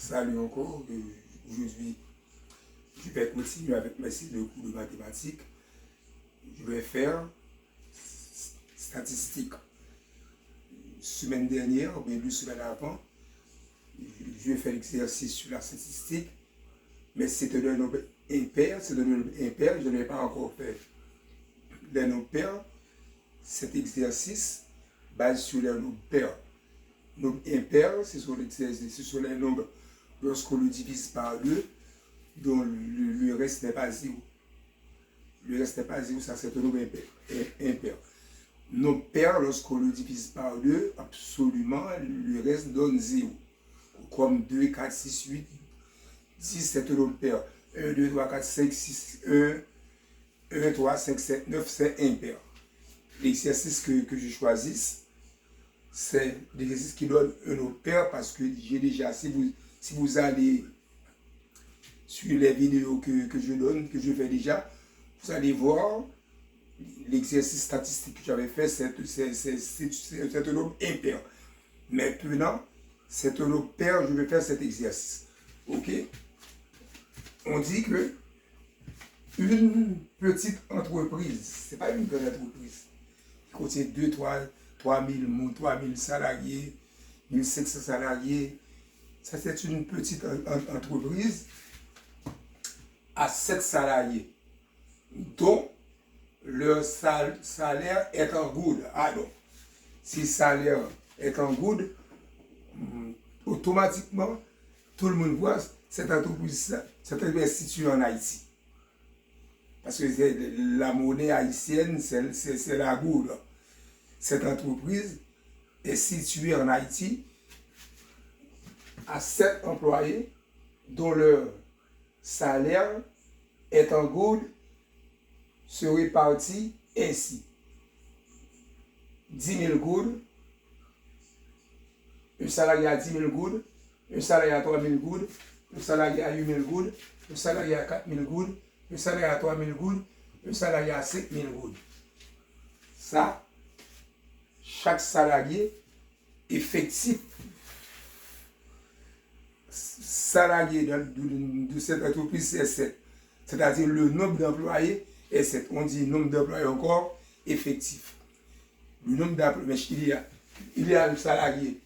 Salut encore. Aujourd'hui, je vais continuer avec mes séries de cours de mathématiques. Je vais faire statistiques. Semaine dernière, ou bien 2 semaines avant, je vais faire l'exercice sur la statistique, mais c'est un nombre impair, je ne l'ai pas encore fait. Les nombres pairs, cet exercice base sur les nombres pairs. Nombres impairs, ce sont les nombres lorsqu'on le divise par 2, dont le reste n'est pas 0. Le reste n'est pas 0, ça c'est un nombre impair. Nombre pair, lorsqu'on le divise par 2, absolument, le reste donne 0. Comme 2, 4, 6, 8, 10, c'est un nombre pair. 1, 2, 3, 4, 5, 6, 1, 3, 5, 7, 9, c'est impair. L'exercice que je choisisse, c'est l'exercice qui donne un nombre pair parce que j'ai déjà, si vous allez sur les vidéos que je fais déjà, vous allez voir l'exercice statistique que j'avais fait, c'est un nombre impair. Maintenant, c'est un nombre pair, je vais faire cet exercice. Ok? On dit que une petite entreprise, c'est pas une grande entreprise, qui contient 2, 3 000 salariés, 1500 salariés, ça c'est une petite entreprise à 7 salariés, dont leur salaire est en good. Alors, si le salaire est en good, automatiquement, tout le monde voit cette entreprise est située en Haïti. Parce que la monnaie haïtienne, c'est la gourde. Cette entreprise est située en Haïti à 7 employés dont leur salaire est en gourde se répartit ainsi. 10 000 goudes, un salarié à 10 000 goudes, un salarié à 3 000 goudes, un salarié à 8 000 goudes, un salarié à 4 000 goudes, un salarié à 3 000 goudes, un salarié à 5 000 goudes. Ça, chaque salarié effectif, salarié de cette entreprise, c'est 7. C'est-à-dire le nombre d'employés est 7. On dit nombre d'employés encore effectif. Le nombre d'employés, il y a un salarié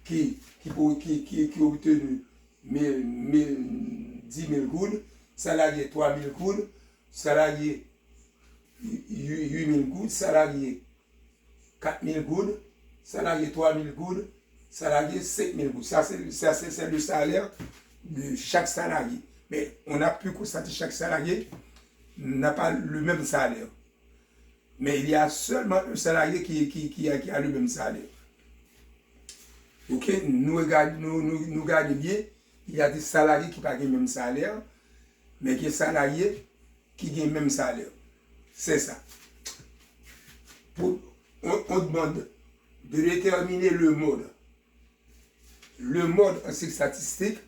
qui a obtenu 10 000 goudes, salarié 3 000 goudes, salarié 8 000 goudes, salarié 4 000 goudes, salarié 3 000 goudes, salarié 5 000 goudes. Ça, c'est le salaire de chaque salarié. Mais on a pu constater que chaque salarié n'a pas le même salaire. Mais il y a seulement un salarié qui a le même salaire. Ok, nous regardons bien, il y a des salariés qui n'ont pas le même salaire, mais il y a des salariés qui ont le même salaire. C'est ça. On demande de déterminer le mode. Le mode en statistique,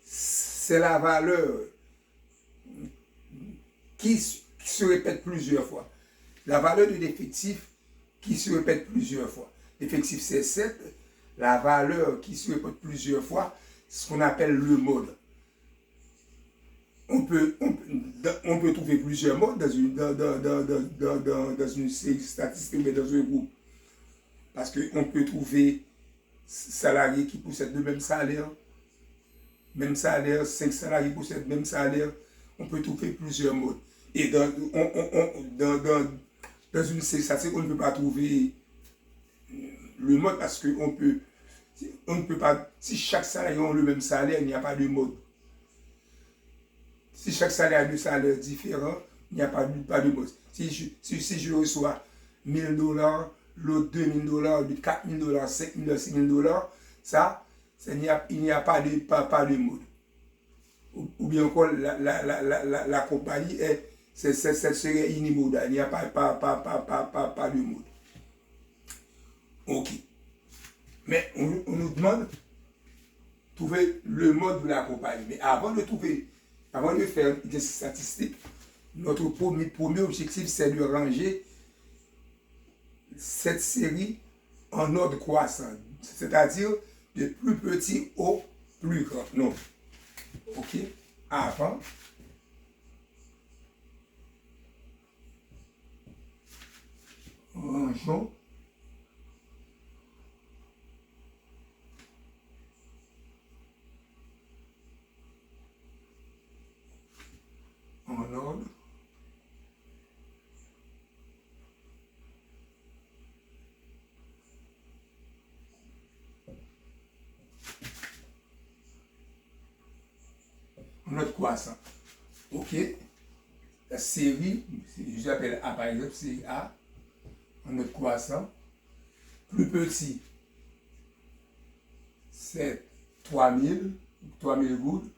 c'est la valeur qui se répète plusieurs fois. La valeur de l'effectif qui se répète plusieurs fois. L'effectif c'est 7, la valeur qui se répète plusieurs fois, ce qu'on appelle le mode. On peut trouver plusieurs modes dans une série statistique, mais dans un groupe. Parce qu'on peut trouver salariés qui possèdent le même salaire, 5 salariés possèdent le même salaire. On peut trouver plusieurs modes. Et dans une série statistique, on ne peut pas trouver le mode parce qu'on ne peut pas, si chaque salarié a le même salaire, il n'y a pas de mode. Si chaque salarié a des salaires différents, il n'y a pas de mode. Si je reçois $1 000, l'autre $2 000, l'autre $4 000, $5 000, $6 000, ça, il n'y a pas de mode. Ou bien encore, la compagnie serait unimodale, il n'y a pas de mode. Ok. Mais on nous demande de trouver le mode de la compagnie. Mais avant de faire des statistiques, notre premier objectif, c'est de ranger cette série en ordre croissant. C'est-à-dire de plus petit au plus grand. Non. OK? Avant. Rangeons. En ordre. On note quoi ça? OK. La série, je l'appelle A par exemple, série A. On note quoi ça? Plus petit, c'est 3000 gouttes.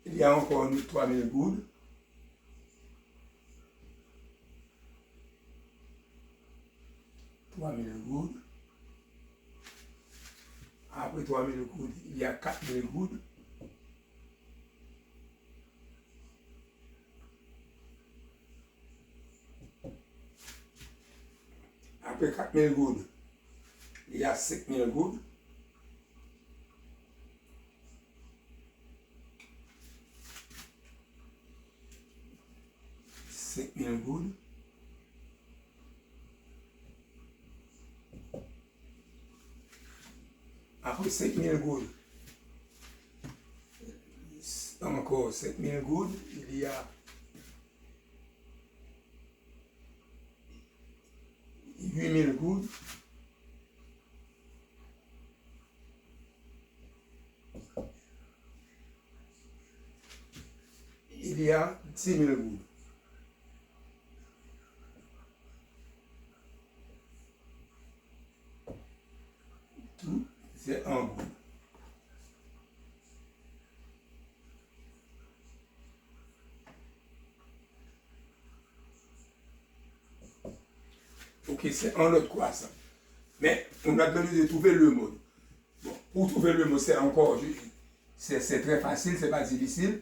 Il y a encore une 3000 gouttes. Après 3000 gouttes, il y a 4000 gouttes. Après 4000 gouttes, il y a 5000 gouttes. Après 5000 gouttes, encore 5000 gouttes, il y a 8000 gouttes. Il y a 10 000 gouttes. Tout, c'est en gouttes. Ok, c'est en autre quoi ça. Mais on a besoin de trouver le mode. Bon, pour trouver le mot, c'est encore, c'est très facile, c'est pas difficile.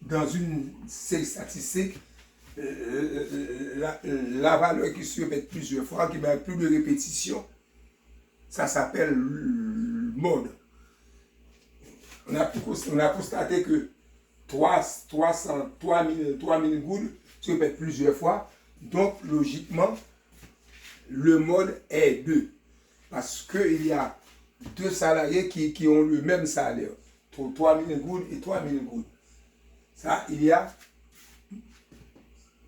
Dans une série statistique, la valeur qui se répète plusieurs fois, qui met plus de répétitions, ça s'appelle mode. On a constaté que 3000 gouttes se répètent plusieurs fois, donc logiquement, le mode est 2. Parce qu'il y a deux salariés qui ont le même salaire. 3000 gouttes et 3000 gouttes. Ça, il y a.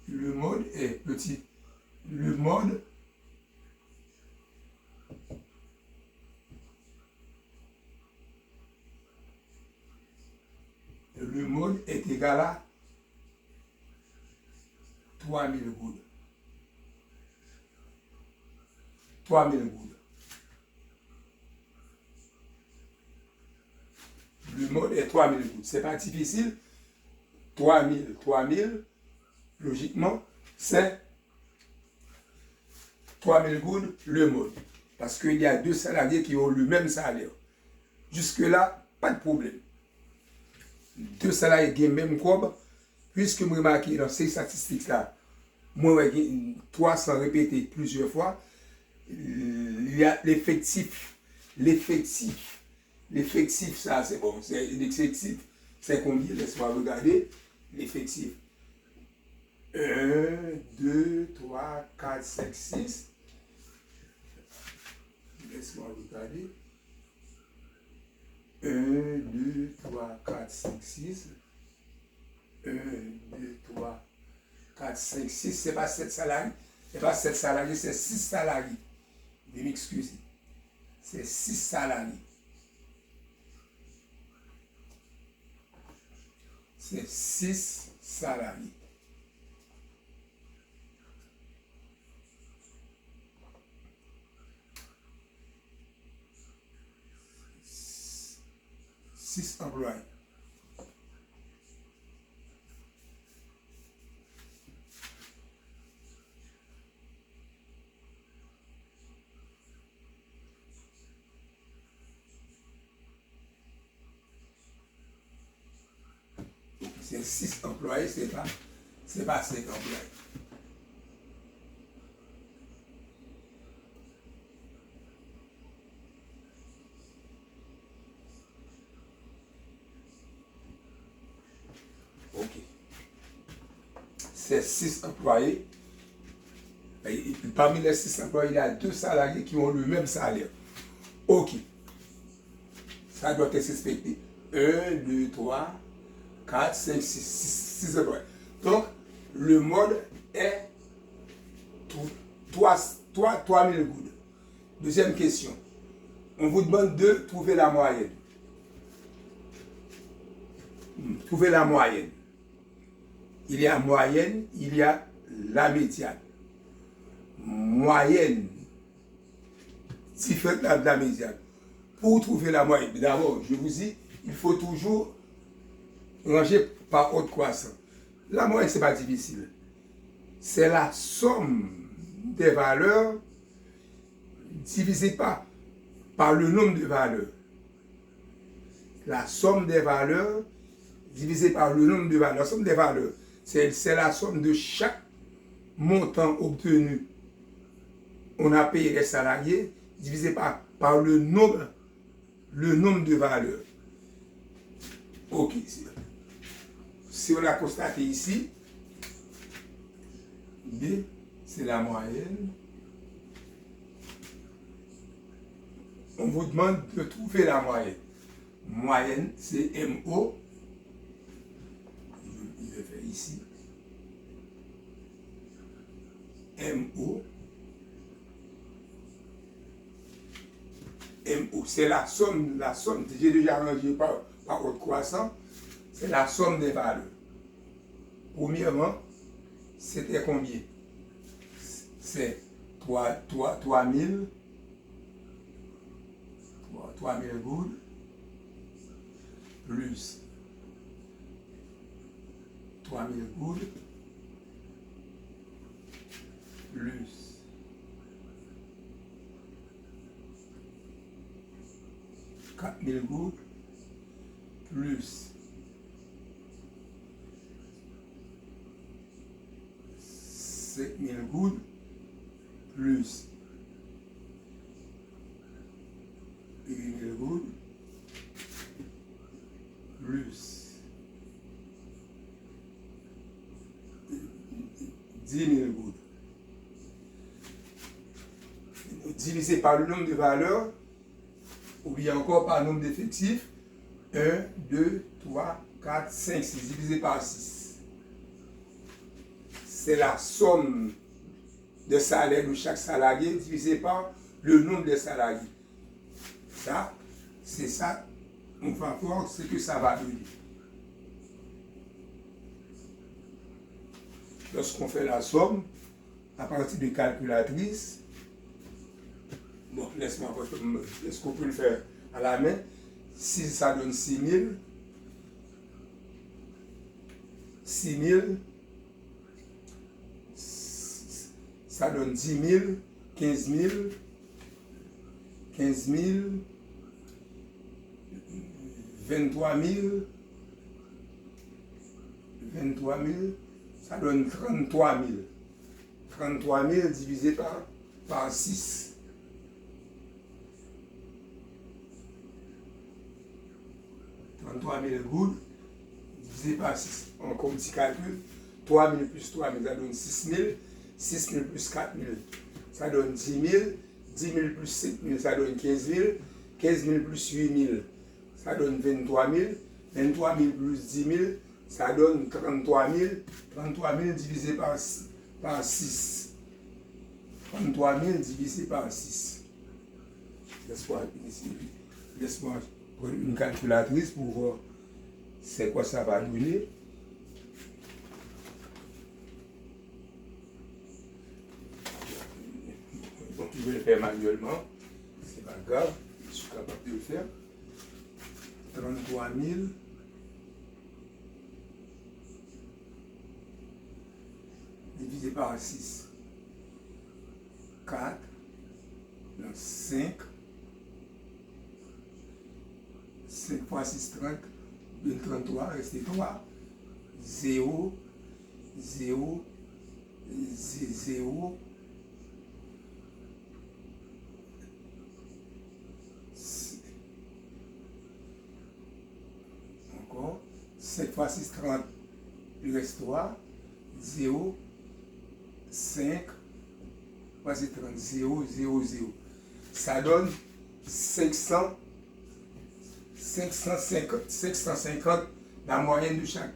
Le mode est petit. Le mode. Le mode est égal à 3000 gouttes. 3000 gouttes. Le mode est 3000 gouttes. C'est pas difficile. 3000, logiquement, c'est 3000 gouttes le mode. Parce qu'il y a deux salariés qui ont le même salaire. Jusque-là, pas de problème. Deux salariés qui ont le même cob, puisque vous remarquez dans ces statistiques-là, moi, 300 répétés plusieurs fois, il y a l'effectif. L'effectif, ça, c'est bon. L'effectif, c'est combien? Laisse-moi regarder. L'effectif. 1, 2, 3, 4, 5, 6. Laisse-moi regarder. 1, 2, 3, 4, 5, 6. 1, 2, 3, 4, 5, 6. C'est pas 7 salariés. C'est pas 7 salariés, c'est 6 salariés. Veuillez m'excuser. C'est 6 salariés. C'est 6 salariés. Six employés. C'est 6 employés, c'est pas 5 employés. c'est 6 employés. Et parmi les 6 employés, il y a 2 salariés qui ont le même salaire. Ok. Ça doit être respecté. 1, 2, 3, 4, 5, 6 employés. Donc, le mode est 3 000 gouttes. Deuxième question. On vous demande de trouver la moyenne. Trouver la moyenne. Il y a moyenne, il y a la médiane. Moyenne différente de la médiane. Pour trouver la moyenne, d'abord, je vous dis, il faut toujours ranger par ordre croissant. La moyenne, ce n'est pas difficile. C'est la somme des valeurs divisée par le nombre de valeurs. La somme des valeurs divisée par le nombre de valeurs. La somme des valeurs, c'est la somme de chaque montant obtenu. On a payé les salariés divisé par le nombre de valeurs. Ok. Si on a constaté ici, B, c'est la moyenne. On vous demande de trouver la moyenne. Moyenne, c'est MO. Je vais faire ici. MO. MO, c'est la somme, j'ai déjà rangé par ordre croissant, c'est la somme des valeurs. Premièrement, c'était combien? C'est 3 000 gouttes plus 3 000 gouttes plus 4 000 gouttes plus 5 000 gouttes plus 8 000 gouttes plus 10 000 gouttes divisé par le nombre de valeurs ou bien encore par le nombre d'effectifs. 1, 2, 3, 4, 5, 6 divisé par 6. C'est la somme de salaire de chaque salarié divisé par le nombre de salariés. Ça, c'est ça, on va voir ce que ça va donner. Lorsqu'on fait la somme, à partir de calculatrice, bon, laisse-moi voir, est-ce qu'on peut le faire à la main? Si ça donne 6 000, 6 000, ça donne 10 000, 15 000, 15 000, 23 000, 23 000, ça donne 33 000. 33 000 divisé par 6. 33 000 gouttes divisé par 6. On comme petit calcul. 3 000 plus 3 000, ça donne 6 000. 6 000 plus 4 000, ça donne 10 000. 10 000 plus 5 000, ça donne 15 000. 15 000 plus 8 000, ça donne 23 000. 23 000 plus 10 000, ça donne 33 000. 33 000 divisé par 6. 33 000 divisé par 6. Laisse-moi prendre une calculatrice pour voir c'est quoi ça va donner. Donc, je vais le faire manuellement, c'est pas grave, je suis capable de le faire. 33 000 divisé par 6. 4, 5, 5 fois 6, 30, 33, reste 3, 0, 0, 0, 5 fois 6, 30, il reste 3, 0, 5, voici 30, 0, 0, 0. Ça donne 550 la moyenne de chaque.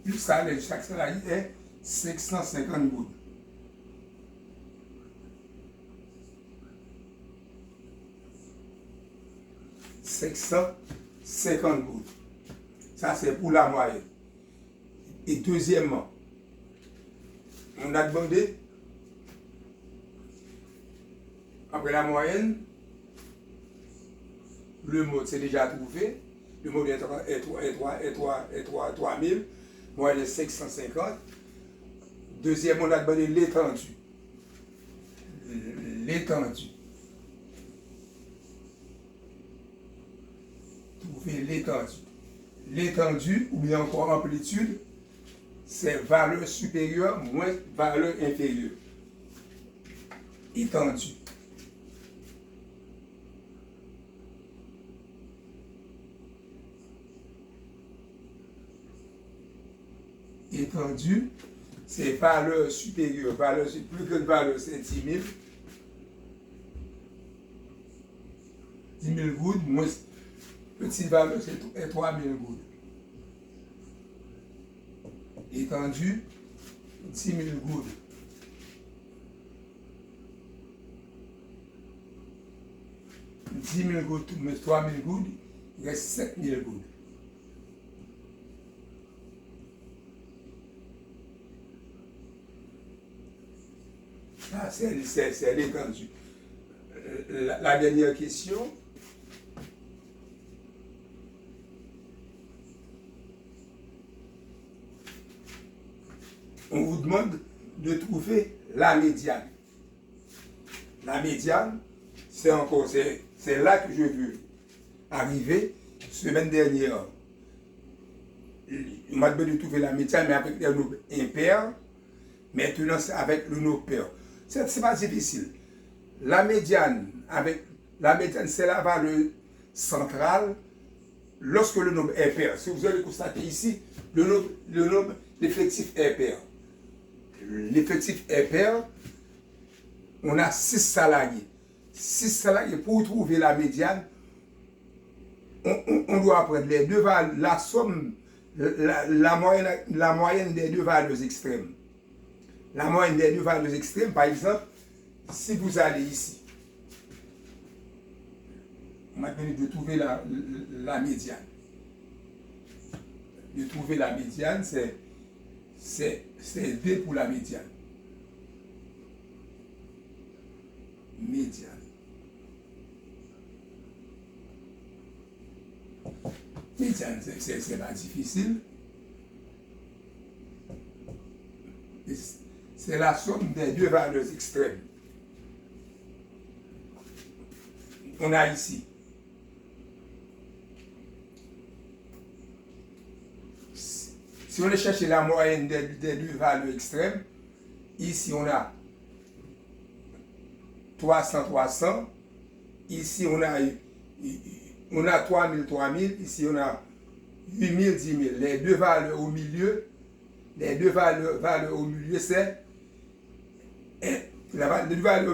Le salaire de chaque salarié est 550 gouttes. $650 gouttes. Ça, c'est pour la moyenne. Et deuxièmement, on a demandé, après la moyenne, le mode c'est déjà trouvé. Le mode est 3000, moyenne est 550. Deuxièmement, on a demandé l'étendue. L'étendue. Trouver l'étendue. L'étendue, ou bien encore amplitude, c'est valeur supérieure moins valeur inférieure. Étendue. Étendue, c'est valeur supérieure. Plus grande valeur, c'est 10 000. 10 000 gouttes, moins petite valeur, c'est 3 000 gouttes. Étendue, 10 000 gouttes. $10 000 gouttes moins 3 000 gouttes, il reste 7 000 gouttes. Ah, c'est l'étendue. La dernière question. On vous demande de trouver la médiane. La médiane, c'est là que je veux arriver. Semaine dernière, on m'a demandé de trouver la médiane, mais avec des nombres impairs. Maintenant, c'est avec le nombre pair. C'est pas difficile. La médiane, c'est la valeur centrale lorsque le nombre est pair. Si vous allez constater ici, l'effectif est pair. L'effectif est pair, on a 6 salariés. 6 salariés, pour trouver la médiane, on doit prendre les deux valeurs, la somme, la moyenne des deux valeurs extrêmes. La moyenne des deux valeurs extrêmes, par exemple, si vous allez ici, on m'a demandé de trouver la médiane. De trouver la médiane, c'est D pour la médiane. Médiane. Médiane, c'est pas difficile. C'est la somme des deux valeurs extrêmes. On a ici. Si on cherche la moyenne des deux valeurs extrêmes, ici on a 300. Ici on a 3000. Ici on a 8000, 10 000. Les deux valeurs au milieu, c'est les deux valeurs au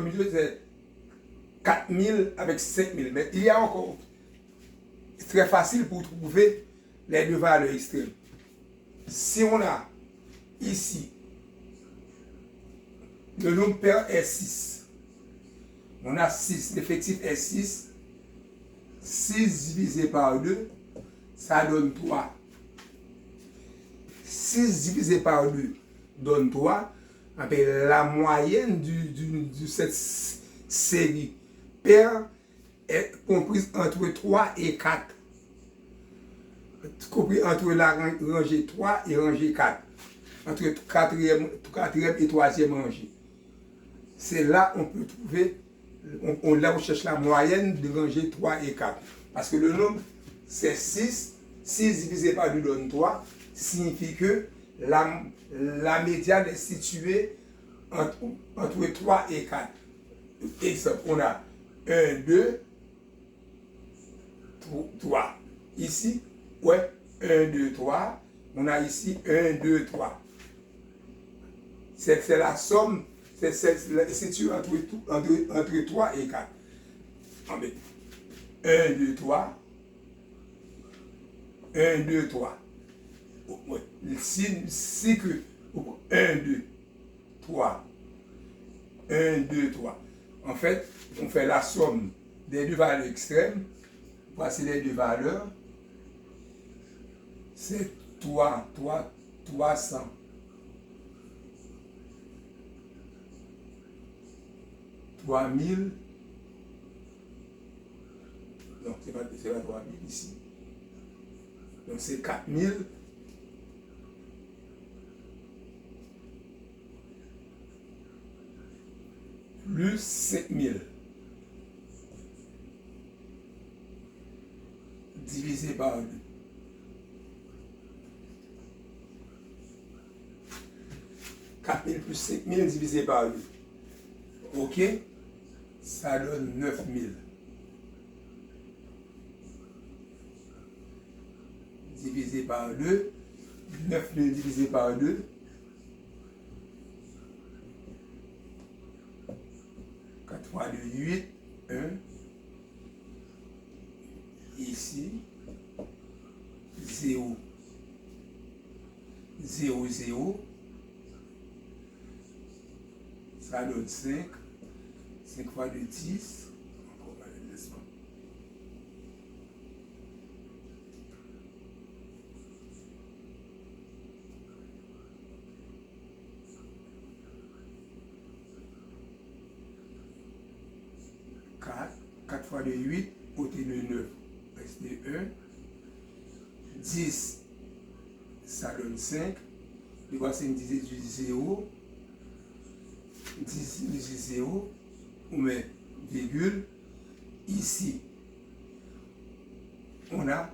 milieu, c'est 4000 avec 5000. Mais il y a encore, c'est très facile pour trouver les deux valeurs extrêmes. Si on a ici, le nombre pair est 6. On a 6, l'effectif est 6. 6 divisé par 2, ça donne 3. 6 divisé par 2 donne 3. La moyenne de cette série paire est comprise entre 3 et 4. Compris entre la rangée 3 et rangée 4. Entre 4e et 3e rangée. C'est là qu'on peut trouver, là on cherche la moyenne de rangée 3 et 4. Parce que le nombre, c'est 6. 6 divisé par 2 donne 3. Signifie que la médiane est située entre 3 et 4. Exemple, on a 1, 2, 3. Ici, ouais, 1, 2, 3. On a ici 1, 2, 3. C'est la somme, c'est situé entre 3 et 4. 1, 2, 3. 1, 2, 3. Si que 1, 2, 3. 1, 2, 3. En fait, on fait la somme des deux valeurs extrêmes. Voici les deux valeurs. C'est 300. 3000. Non, c'est pas 3000 ici. Donc c'est 4000. Plus 5000. Divisé par 2. « 4000 plus 5000 divisé par 2. OK? Ça donne 9000. Divisé par 2. 9000 divisé par 2. 4 fois 2, 8. 1. Ici. 0. 0, 0. Ça donne 5. 5 fois 2, 10. Encore laisse-moi. Quatre fois 2, 8. Côté de 9. Reste 1. 10. Ça donne 5. Et voici une dizaine du 0. 10 plus 0, on met virgule. Ici, on a,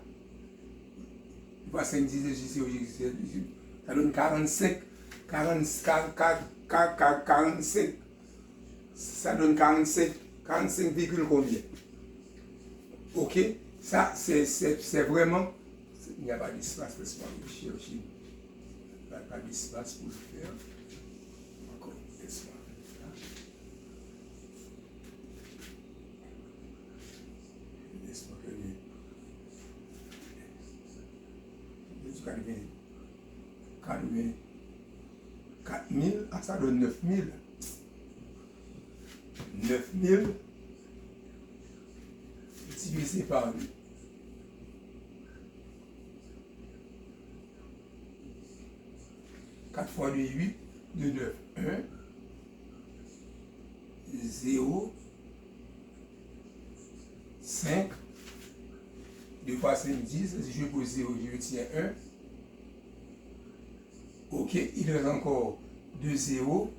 voici une dizaine du 0, ça donne 45, 45, ça donne 45 virgule combien? OK? Ça, c'est vraiment, il n'y a pas d'espace, laisse-moi chercher. Il n'y a pas d'espace pour le faire. Encore, laisse-moi. Laisse-moi 4000, ah, ça donne 9000. 9000 divisé par 2. 4 fois 2, 8, 2, 9, 1, 0, 5, 2 fois 5, 10, si je pose 0, je retiens 1. OK, il reste encore 2 0.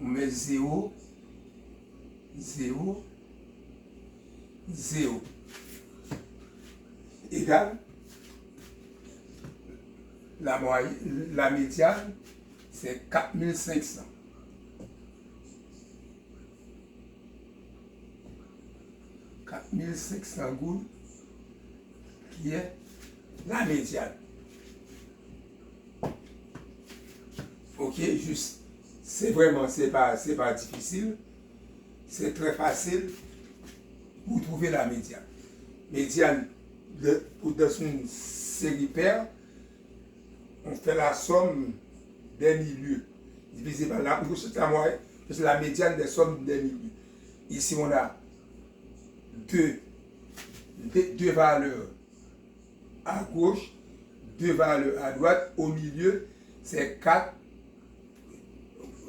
On met 0, 0, 0. Égal. La médiane, c'est 4500. 4500 gouttes qui est la médiane. OK, juste, c'est vraiment, c'est pas difficile, c'est très facile pour trouver la médiane. Médiane, dans une série paire, on fait la somme des milieux divisé par la moyenne, c'est la médiane des sommes des milieux. Ici, on a deux valeurs à gauche, deux valeurs à droite. Au milieu, c'est 4.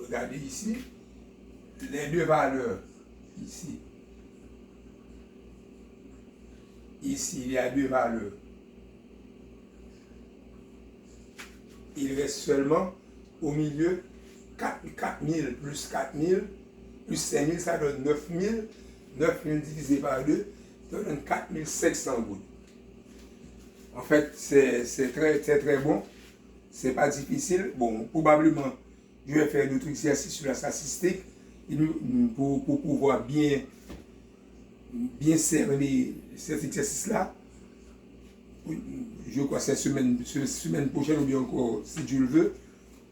Regardez ici, les deux valeurs ici. Ici, il y a deux valeurs. Il reste seulement au milieu 4000 plus 4000 plus 5000, ça donne 9000. 9000 divisé par 2, ça donne 4500 gouttes. En fait, c'est très bon. C'est pas difficile. Bon, probablement, je vais faire d'autres exercices sur la statistique pour pouvoir bien cerner cet exercice-là. je crois que c'est semaine prochaine, ou bien encore, si Dieu le veut,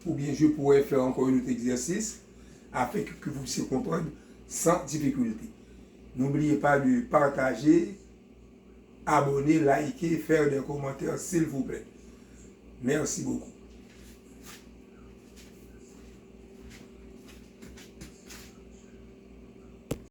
ou bien je pourrais faire encore un autre exercice afin que vous puissiez comprendre sans difficulté. N'oubliez pas de partager, abonner, liker, faire des commentaires, s'il vous plaît. Merci beaucoup.